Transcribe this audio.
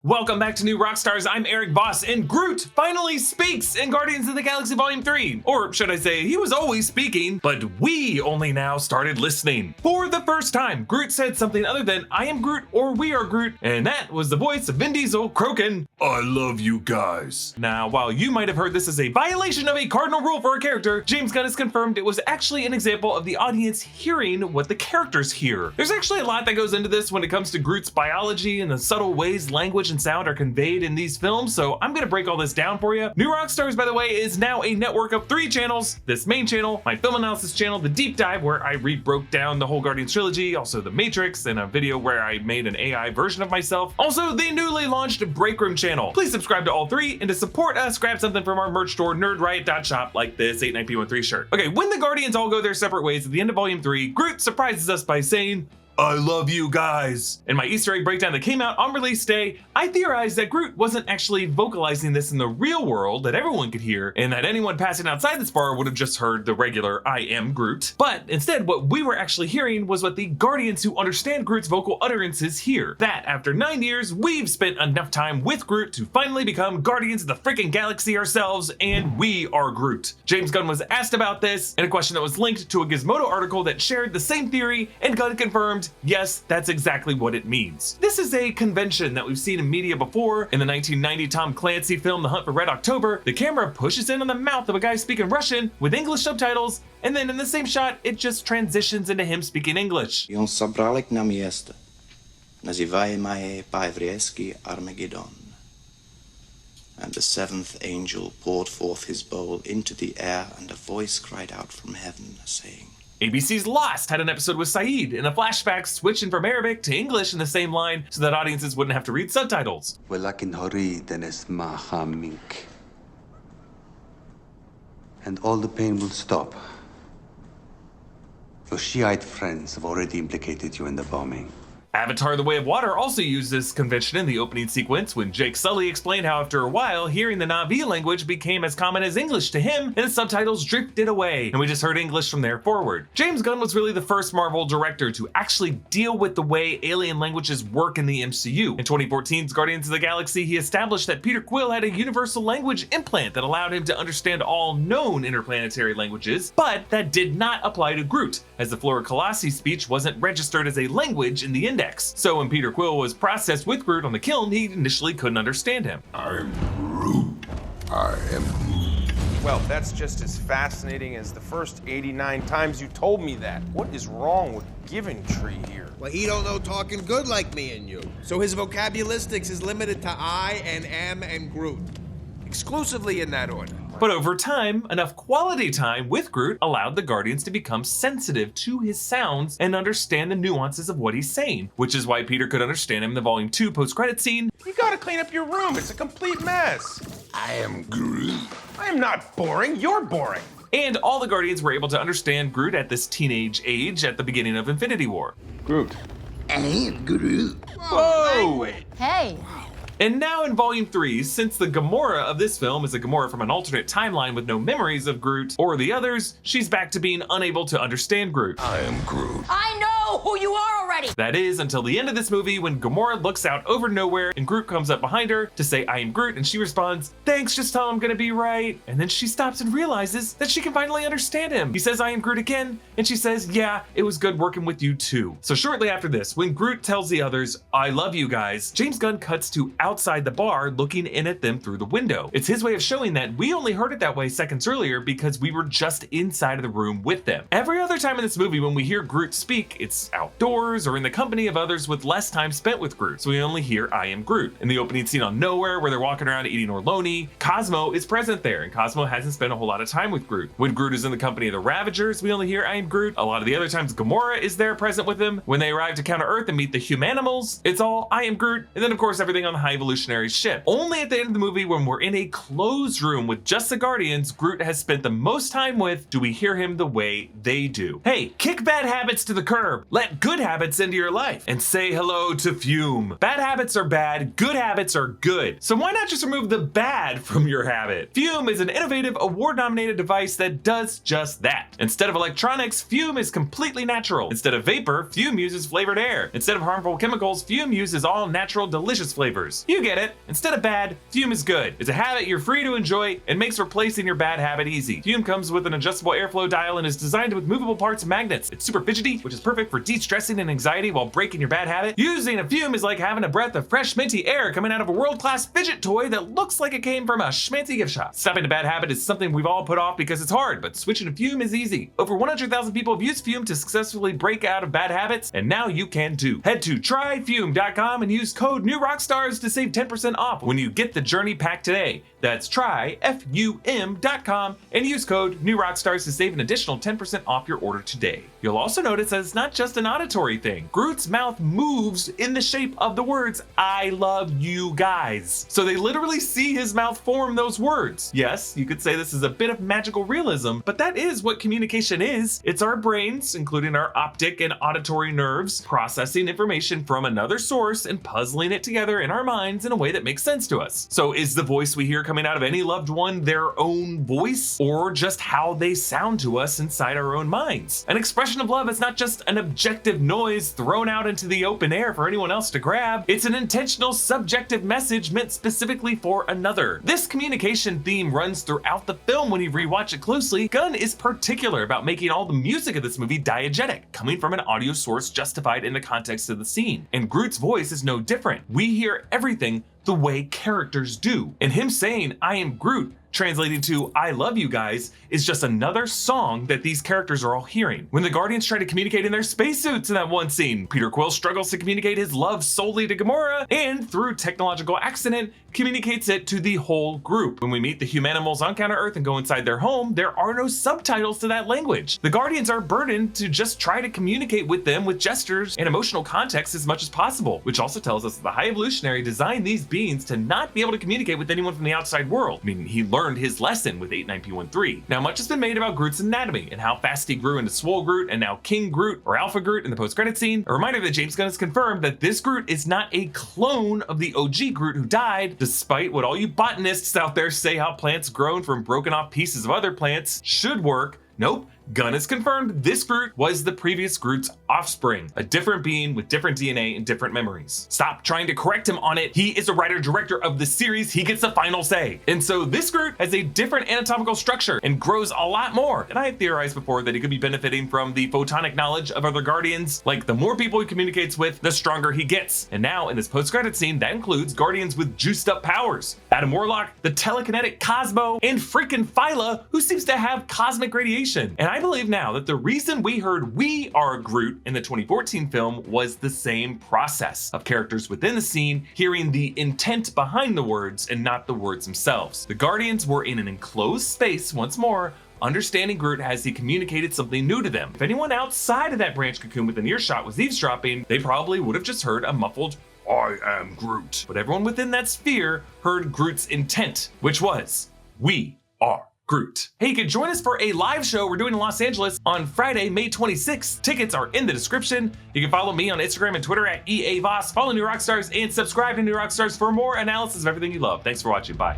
Welcome back to New Rockstars. I'm Erik Voss, and Groot finally speaks in Guardians of the Galaxy Volume 3. Or should I say, he was always speaking, but we only now started listening. For the first time, Groot said something other than I am Groot or we are Groot, and that was the voice of Vin Diesel croaking, I love you guys. Now, while you might have heard this as a violation of a cardinal rule for a character, James Gunn has confirmed it was actually an example of the audience hearing what the characters hear. There's actually a lot that goes into this when it comes to Groot's biology and the subtle ways language and sound are conveyed in these films, so I'm gonna break all this down for you. New Rockstars, by the way, is now a network of 3 channels. This main channel, my film analysis channel, the Deep Dive, where I broke down the whole Guardians trilogy, also the Matrix, and a video where I made an AI version of myself. Also, the newly launched Break Room channel. Please subscribe to all 3, and to support us, grab something from our merch store, nerdriot.shop, like this 89P13 shirt. Okay, when the Guardians all go their separate ways at the end of Volume 3, Groot surprises us by saying, I love you guys. In my Easter egg breakdown that came out on release day, I theorized that Groot wasn't actually vocalizing this in the real world that everyone could hear, and that anyone passing outside this bar would have just heard the regular I am Groot. But instead, what we were actually hearing was what the Guardians who understand Groot's vocal utterances hear. That after 9 years, we've spent enough time with Groot to finally become Guardians of the freaking galaxy ourselves, and we are Groot. James Gunn was asked about this in a question that was linked to a Gizmodo article that shared the same theory, and Gunn confirmed, yes, that's exactly what it means. This is a convention that we've seen in media before. In the 1990 Tom Clancy film The Hunt for Red October, the camera pushes in on the mouth of a guy speaking Russian with English subtitles, and then in the same shot, it just transitions into him speaking English. I on sabralik na mieste, nazywaемое по-еврейски Armageddon. And the 7th angel poured forth his bowl into the air, and a voice cried out from heaven, saying, ABC's Lost had an episode with Saeed in a flashback switching from Arabic to English in the same line so that audiences wouldn't have to read subtitles. And all the pain will stop. Your Shiite friends have already implicated you in the bombing. Avatar: The Way of Water also used this convention in the opening sequence when Jake Sully explained how after a while, hearing the Na'vi language became as common as English to him, and the subtitles drifted away, and we just heard English from there forward. James Gunn was really the first Marvel director to actually deal with the way alien languages work in the MCU. In 2014's Guardians of the Galaxy, he established that Peter Quill had a universal language implant that allowed him to understand all known interplanetary languages, but that did not apply to Groot, as the Flora Colossi speech wasn't registered as a language in the index. So when Peter Quill was processed with Groot on the kiln, he initially couldn't understand him. I'm Groot. I am Groot. Well, that's just as fascinating as the first 89 times you told me that. What is wrong with Giventree here? Well, he don't know talking good like me and you. So his vocabularistics is limited to I and am and Groot. Exclusively in that order. But over time, enough quality time with Groot allowed the Guardians to become sensitive to his sounds and understand the nuances of what he's saying, which is why Peter could understand him in the Volume 2 post-credit scene. You gotta clean up your room. It's a complete mess. I am Groot. I am not boring. You're boring. And all the Guardians were able to understand Groot at this teenage age at the beginning of Infinity War. Groot. I am Groot. Whoa! Hey. And now in Volume 3, since the Gamora of this film is a Gamora from an alternate timeline with no memories of Groot or the others, she's back to being unable to understand Groot. I am Groot. I know who you are already. That is, until the end of this movie when Gamora looks out over nowhere and Groot comes up behind her to say, I am Groot, and she responds, thanks, just tell him I'm gonna be right. And then she stops and realizes that she can finally understand him. He says, I am Groot again, and she says, yeah, it was good working with you too. So shortly after this, when Groot tells the others, I love you guys, James Gunn cuts to outside the bar looking in at them through the window. It's his way of showing that we only heard it that way seconds earlier because we were just inside of the room with them. Every other time in this movie when we hear Groot speak, it's outdoors or in the company of others with less time spent with Groot, so we only hear I am Groot. In the opening scene on Nowhere where they're walking around eating Orloni, Cosmo is present there, and Cosmo hasn't spent a whole lot of time with Groot. When Groot is in the company of the Ravagers, we only hear I am Groot. A lot of the other times Gamora is there present with him. When they arrive to Counter Earth and meet the Humanimals, it's all I am Groot, and then of course everything on the High Evolutionary ship. Only at the end of the movie when we're in a closed room with just the Guardians Groot has spent the most time with do we hear him the way they do. Hey, kick bad habits to the curb. Let good habits into your life and say hello to fume. Bad habits are bad, good habits are good. So why not just remove the bad from your habit? Fume is an innovative, award-nominated device that does just that. Instead of electronics, fume is completely natural. Instead of vapor, fume uses flavored air. Instead of harmful chemicals, fume uses all natural, delicious flavors. You get it. Instead of bad, fume is good. It's a habit you're free to enjoy and makes replacing your bad habit easy. Fume comes with an adjustable airflow dial and is designed with movable parts and magnets. It's super fidgety, which is perfect for de-stressing and anxiety while breaking your bad habit. Using a fume is like having a breath of fresh minty air coming out of a world-class fidget toy that looks like it came from a schmancy gift shop. Stopping a bad habit is something we've all put off because it's hard, but switching to fume is easy. Over 100,000 people have used fume to successfully break out of bad habits, and now you can too. Head to tryfume.com and use code NEWROCKSTARS to save 10% off when you get the Journey Pack today. That's tryfum.com and use code NEWROCKSTARS to save an additional 10% off your order today. You'll also notice that it's not just an auditory thing. Groot's mouth moves in the shape of the words, I love you guys. So they literally see his mouth form those words. Yes, you could say this is a bit of magical realism, but that is what communication is. It's our brains, including our optic and auditory nerves, processing information from another source and puzzling it together in our minds in a way that makes sense to us. So is the voice we hear coming out of any loved one their own voice, or just how they sound to us inside our own minds? An expression of love is not just an objective noise thrown out into the open air for anyone else to grab. It's an intentional, subjective message meant specifically for another. This communication theme runs throughout the film when you rewatch it closely. Gunn is particular about making all the music of this movie diegetic, coming from an audio source justified in the context of the scene. And Groot's voice is no different. We hear everything the way characters do. And him saying, I am Groot, translating to I love you guys, is just another song that these characters are all hearing. When the Guardians try to communicate in their spacesuits in that one scene, Peter Quill struggles to communicate his love solely to Gamora, and through technological accident, communicates it to the whole group. When we meet the humanimals on Counter-Earth and go inside their home, there are no subtitles to that language. The Guardians are burdened to just try to communicate with them with gestures and emotional context as much as possible, which also tells us that the High Evolutionary designed these beings to not be able to communicate with anyone from the outside world, meaning he learned his lesson with 89P13. Now, much has been made about Groot's anatomy and how fast he grew into Swole Groot and now King Groot or Alpha Groot in the post-credit scene. A reminder that James Gunn has confirmed that this Groot is not a clone of the OG Groot who died, despite what all you botanists out there say how plants grown from broken off pieces of other plants should work. Nope. Gunn has confirmed this Groot was the previous Groot's offspring, a different being with different DNA and different memories. Stop trying to correct him on it. He is a writer-director of the series. He gets the final say. And so this Groot has a different anatomical structure and grows a lot more. And I had theorized before that he could be benefiting from the photonic knowledge of other Guardians. Like, the more people he communicates with, the stronger he gets. And now in this post-credit scene, that includes Guardians with juiced up powers. Adam Warlock, the telekinetic Cosmo, and freaking Phyla, who seems to have cosmic radiation. And I believe now that the reason we heard We Are Groot in the 2014 film was the same process of characters within the scene hearing the intent behind the words and not the words themselves. The Guardians were in an enclosed space once more, understanding Groot as he communicated something new to them. If anyone outside of that branch cocoon within earshot was eavesdropping, they probably would have just heard a muffled I am Groot. But everyone within that sphere heard Groot's intent, which was We Are Groot. Hey, you can join us for a live show we're doing in Los Angeles on Friday, May 26th. Tickets are in the description. You can follow me on Instagram and Twitter at EA Voss, follow New Rockstars, and subscribe to New Rockstars for more analysis of everything you love. Thanks for watching. Bye.